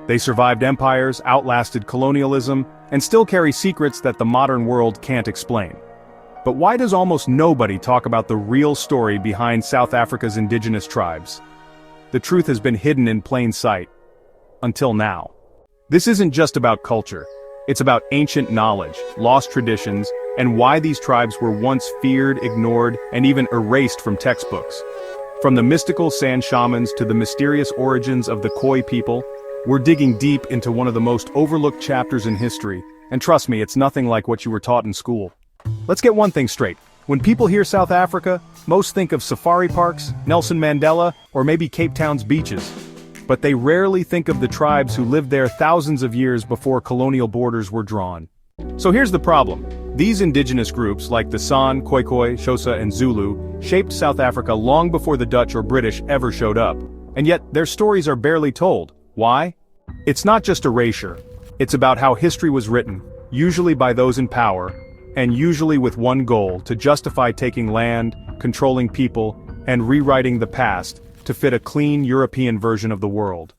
They survived empires, outlasted colonialism, and still carry secrets that the modern world can't explain. But why does almost nobody talk about the real story behind South Africa's indigenous tribes? The truth has been hidden in plain sight. Until now. This isn't just about culture. It's about ancient knowledge, lost traditions, and why these tribes were once feared, ignored, and even erased from textbooks. From the mystical San shamans to the mysterious origins of the Khoi people, we're digging deep into one of the most overlooked chapters in history, and trust me, it's nothing like what you were taught in school. Let's get one thing straight. When people hear South Africa, most think of safari parks, Nelson Mandela, or maybe Cape Town's beaches. But they rarely think of the tribes who lived there thousands of years before colonial borders were drawn. So here's the problem. These indigenous groups, like the San, Khoikhoi, Xhosa, and Zulu, shaped South Africa long before the Dutch or British ever showed up. And yet, their stories are barely told. Why? It's not just erasure. It's about how history was written, usually by those in power, and usually with one goal: to justify taking land, controlling people, and rewriting the past to fit a clean European version of the world.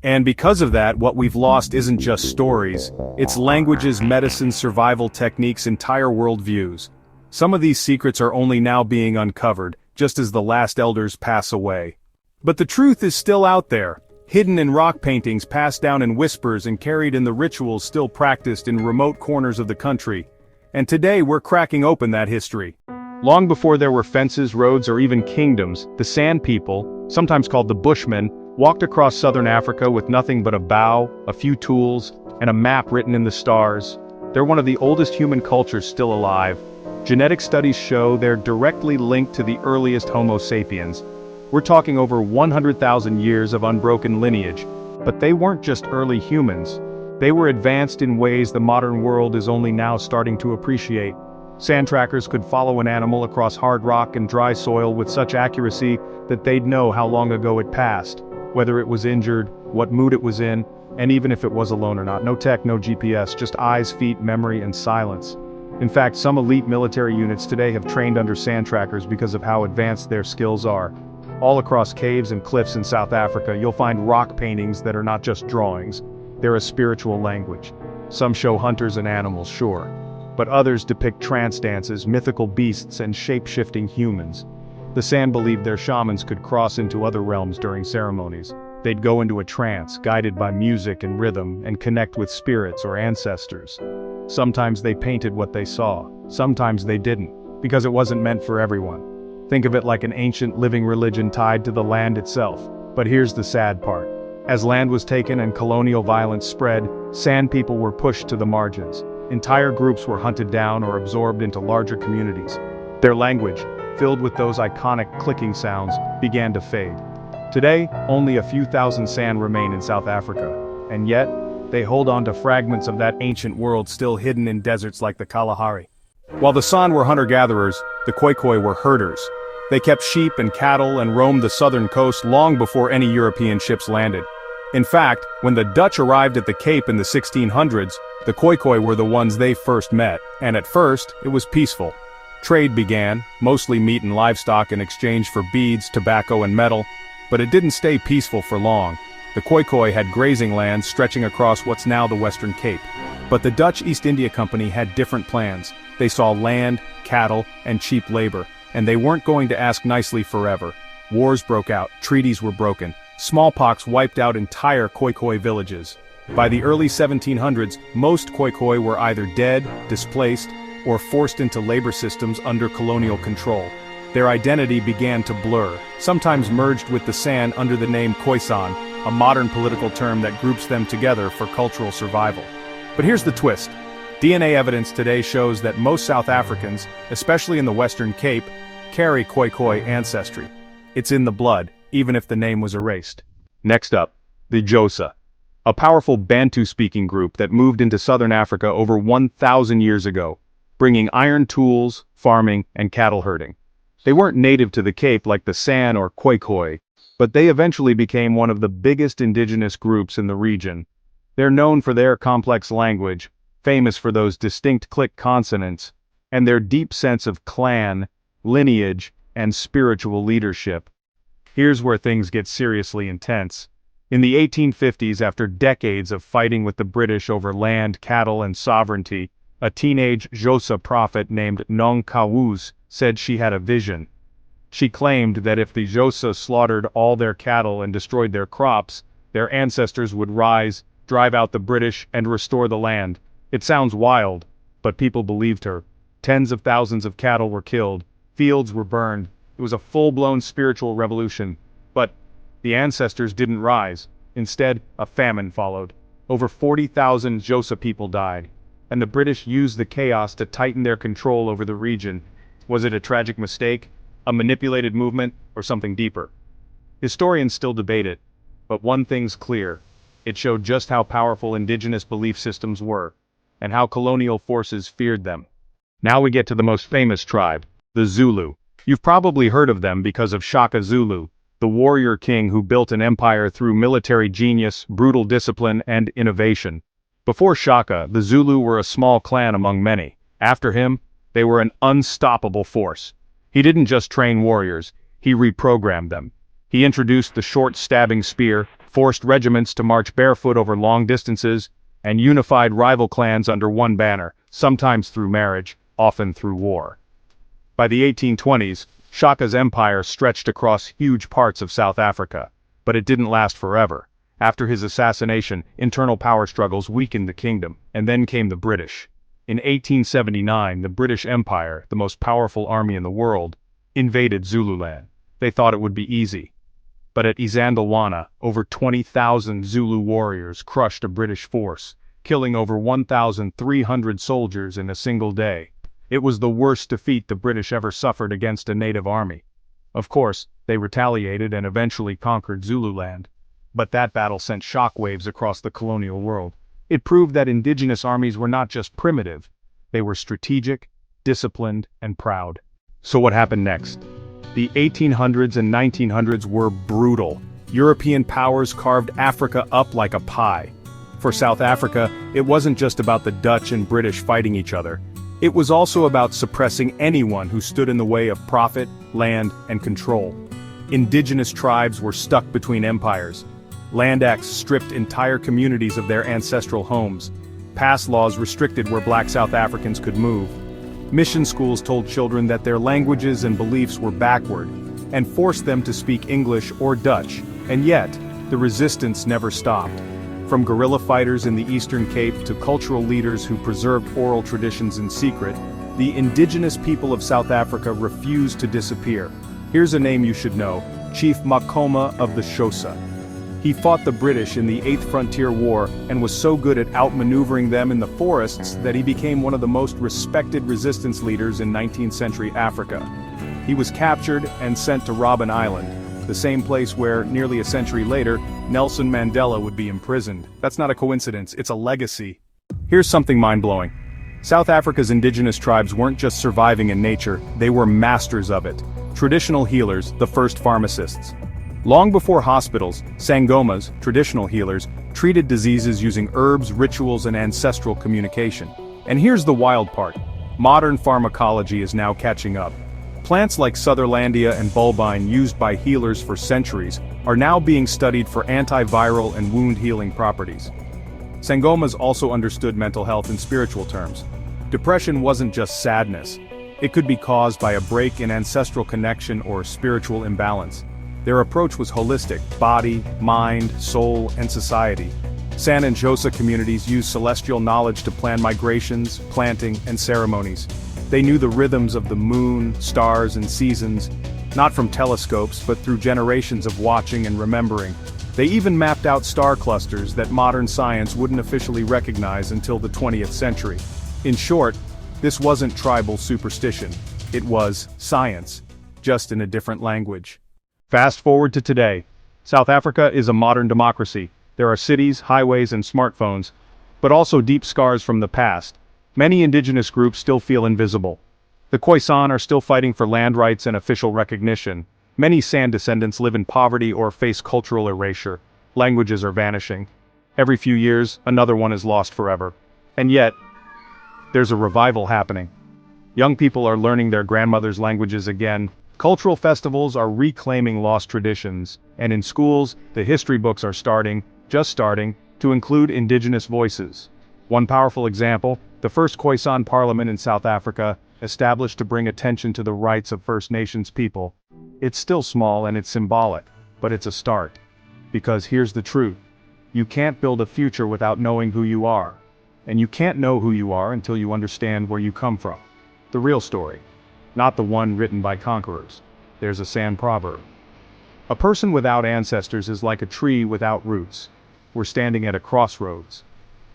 And because of that, what we've lost isn't just stories, it's languages, medicine, survival techniques, entire worldviews. Some of these secrets are only now being uncovered, just as the last elders pass away. But the truth is still out there, hidden in rock paintings passed down in whispers and carried in the rituals still practiced in remote corners of the country. And today we're cracking open that history. Long before there were fences, roads, or even kingdoms, the Sand people, sometimes called the Bushmen, walked across southern Africa with nothing but a bow, a few tools, and a map written in the stars. They're one of the oldest human cultures still alive. Genetic studies show they're directly linked to the earliest Homo sapiens. We're talking over 100,000 years of unbroken lineage. But they weren't just early humans. They were advanced in ways the modern world is only now starting to appreciate. Sand trackers could follow an animal across hard rock and dry soil with such accuracy that they'd know how long ago it passed, whether it was injured, what mood it was in, and even if it was alone or not. No tech, no GPS, just eyes, feet, memory, and silence. In fact, some elite military units today have trained under sand trackers because of how advanced their skills are. All across caves and cliffs in South Africa, you'll find rock paintings that are not just drawings. They're a spiritual language. Some show hunters and animals, sure. But others depict trance dances, mythical beasts, and shape-shifting humans. The Sand believed their shamans could cross into other realms during ceremonies. They'd go into a trance, guided by music and rhythm, and connect with spirits or ancestors. Sometimes they painted what they saw, sometimes they didn't, because it wasn't meant for everyone. Think of it like an ancient living religion tied to the land itself. But here's the sad part. As land was taken and colonial violence spread, Sand people were pushed to the margins. Entire groups were hunted down or absorbed into larger communities. Their language, filled with those iconic clicking sounds, began to fade. Today, only a few thousand Sand remain in South Africa, and yet, they hold on to fragments of that ancient world still hidden in deserts like the Kalahari. While the San were hunter-gatherers, the Khoikhoi were herders. They kept sheep and cattle and roamed the southern coast long before any European ships landed. In fact, when the Dutch arrived at the Cape in the 1600s, the Khoikhoi were the ones they first met, and at first, it was peaceful. Trade began, mostly meat and livestock in exchange for beads, tobacco, and metal, but it didn't stay peaceful for long. The Khoikhoi had grazing lands stretching across what's now the Western Cape. But the Dutch East India Company had different plans. They saw land, cattle, and cheap labor, and they weren't going to ask nicely forever. Wars broke out, treaties were broken. Smallpox wiped out entire Khoikhoi villages. By the early 1700s, most Khoikhoi were either dead, displaced, or forced into labor systems under colonial control. Their identity began to blur, sometimes merged with the San under the name Khoisan, a modern political term that groups them together for cultural survival. But here's the twist. DNA evidence today shows that most South Africans, especially in the Western Cape, carry Khoikhoi ancestry. It's in the blood, even if the name was erased. Next up, the Xhosa, a powerful Bantu-speaking group that moved into southern Africa over 1,000 years ago, bringing iron tools, farming, and cattle herding. They weren't native to the Cape like the San or Khoikhoi, but they eventually became one of the biggest indigenous groups in the region. They're known for their complex language, famous for those distinct click consonants, and their deep sense of clan, lineage, and spiritual leadership. Here's where things get seriously intense. In the 1850s, after decades of fighting with the British over land, cattle, and sovereignty, a teenage Xhosa prophet named Nong Kawuz said she had a vision. She claimed that if the Xhosa slaughtered all their cattle and destroyed their crops, their ancestors would rise, drive out the British, and restore the land. It sounds wild, but people believed her. Tens of thousands of cattle were killed, fields were burned. It was a full-blown spiritual revolution. But the ancestors didn't rise. Instead, a famine followed. Over 40,000 Xhosa people died, and the British used the chaos to tighten their control over the region. Was it a tragic mistake, a manipulated movement, or something deeper? Historians still debate it, but one thing's clear. It showed just how powerful indigenous belief systems were, and how colonial forces feared them. Now we get to the most famous tribe, the Zulu. You've probably heard of them because of Shaka Zulu, the warrior king who built an empire through military genius, brutal discipline, and innovation. Before Shaka, the Zulu were a small clan among many. After him, they were an unstoppable force. He didn't just train warriors, he reprogrammed them. He introduced the short stabbing spear, forced regiments to march barefoot over long distances, and unified rival clans under one banner, sometimes through marriage, often through war. By the 1820s, Shaka's empire stretched across huge parts of South Africa, but it didn't last forever. After his assassination, internal power struggles weakened the kingdom, and then came the British. In 1879, the British Empire, the most powerful army in the world, invaded Zululand. They thought it would be easy. But at Isandlwana, over 20,000 Zulu warriors crushed a British force, killing over 1,300 soldiers in a single day. It was the worst defeat the British ever suffered against a native army. Of course, they retaliated and eventually conquered Zululand. But that battle sent shockwaves across the colonial world. It proved that indigenous armies were not just primitive, they were strategic, disciplined, and proud. So what happened next? The 1800s and 1900s were brutal. European powers carved Africa up like a pie. For South Africa, it wasn't just about the Dutch and British fighting each other. It was also about suppressing anyone who stood in the way of profit, land, and control. Indigenous tribes were stuck between empires. Land acts stripped entire communities of their ancestral homes. Pass laws restricted where black South Africans could move. Mission schools told children that their languages and beliefs were backward, and forced them to speak English or Dutch, and yet, the resistance never stopped. From guerrilla fighters in the Eastern Cape to cultural leaders who preserved oral traditions in secret, the indigenous people of South Africa refused to disappear. Here's a name you should know, Chief Makoma of the Xhosa. He fought the British in the 8th Frontier War and was so good at outmaneuvering them in the forests that he became one of the most respected resistance leaders in 19th century Africa. He was captured and sent to Robben Island, the same place where, nearly a century later, Nelson Mandela would be imprisoned. That's not a coincidence, it's a legacy. Here's something mind-blowing. South Africa's indigenous tribes weren't just surviving in nature, they were masters of it. Traditional healers, the first pharmacists. Long before hospitals, sangomas, traditional healers, treated diseases using herbs, rituals, and ancestral communication. And here's the wild part. Modern pharmacology is now catching up. Plants like Sutherlandia and bulbine used by healers for centuries are now being studied for antiviral and wound-healing properties. Sangomas also understood mental health in spiritual terms. Depression wasn't just sadness. It could be caused by a break in ancestral connection or spiritual imbalance. Their approach was holistic: body, mind, soul, and society. San and Xhosa communities used celestial knowledge to plan migrations, planting, and ceremonies. They knew the rhythms of the moon, stars, and seasons, not from telescopes but through generations of watching and remembering. They even mapped out star clusters that modern science wouldn't officially recognize until the 20th century. In short, this wasn't tribal superstition. It was science, just in a different language. Fast forward to today. South Africa is a modern democracy. There are cities, highways, and smartphones, but also deep scars from the past. Many indigenous groups still feel invisible. The Khoisan are still fighting for land rights and official recognition. Many San descendants live in poverty or face cultural erasure. Languages are vanishing. Every few years, another one is lost forever. And yet, there's a revival happening. Young people are learning their grandmother's languages again. Cultural festivals are reclaiming lost traditions, And in schools, the history books are just starting, to include Indigenous voices. One powerful example, the first Khoisan Parliament in South Africa, established to bring attention to the rights of First Nations people. It's still small and it's symbolic, but it's a start. Because here's the truth. You can't build a future without knowing who you are. And you can't know who you are until you understand where you come from. The real story. Not the one written by conquerors. There's a San proverb. A person without ancestors is like a tree without roots. We're standing at a crossroads.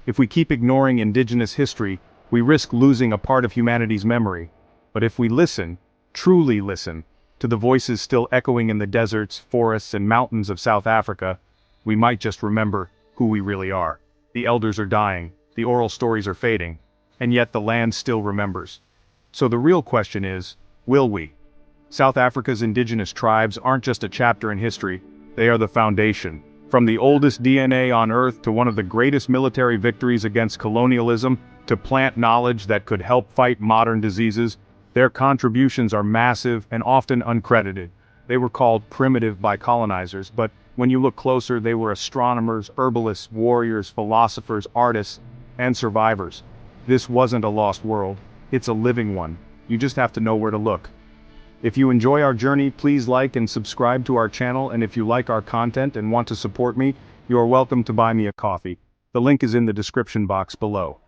If we keep ignoring Indigenous history, we risk losing a part of humanity's memory. But if we listen, truly listen, to the voices still echoing in the deserts, forests, and mountains of South Africa, we might just remember who we really are. The elders are dying, the oral stories are fading, and yet the land still remembers. So the real question is, will we? South Africa's indigenous tribes aren't just a chapter in history, they are the foundation. From the oldest DNA on Earth to one of the greatest military victories against colonialism, to plant knowledge that could help fight modern diseases, their contributions are massive and often uncredited. They were called primitive by colonizers, but when you look closer, they were astronomers, herbalists, warriors, philosophers, artists, and survivors. This wasn't a lost world, it's a living one. You just have to know where to look. If you enjoy our journey, please like and subscribe to our channel, and if you like our content and want to support me, you are welcome to buy me a coffee. The link is in the description box below.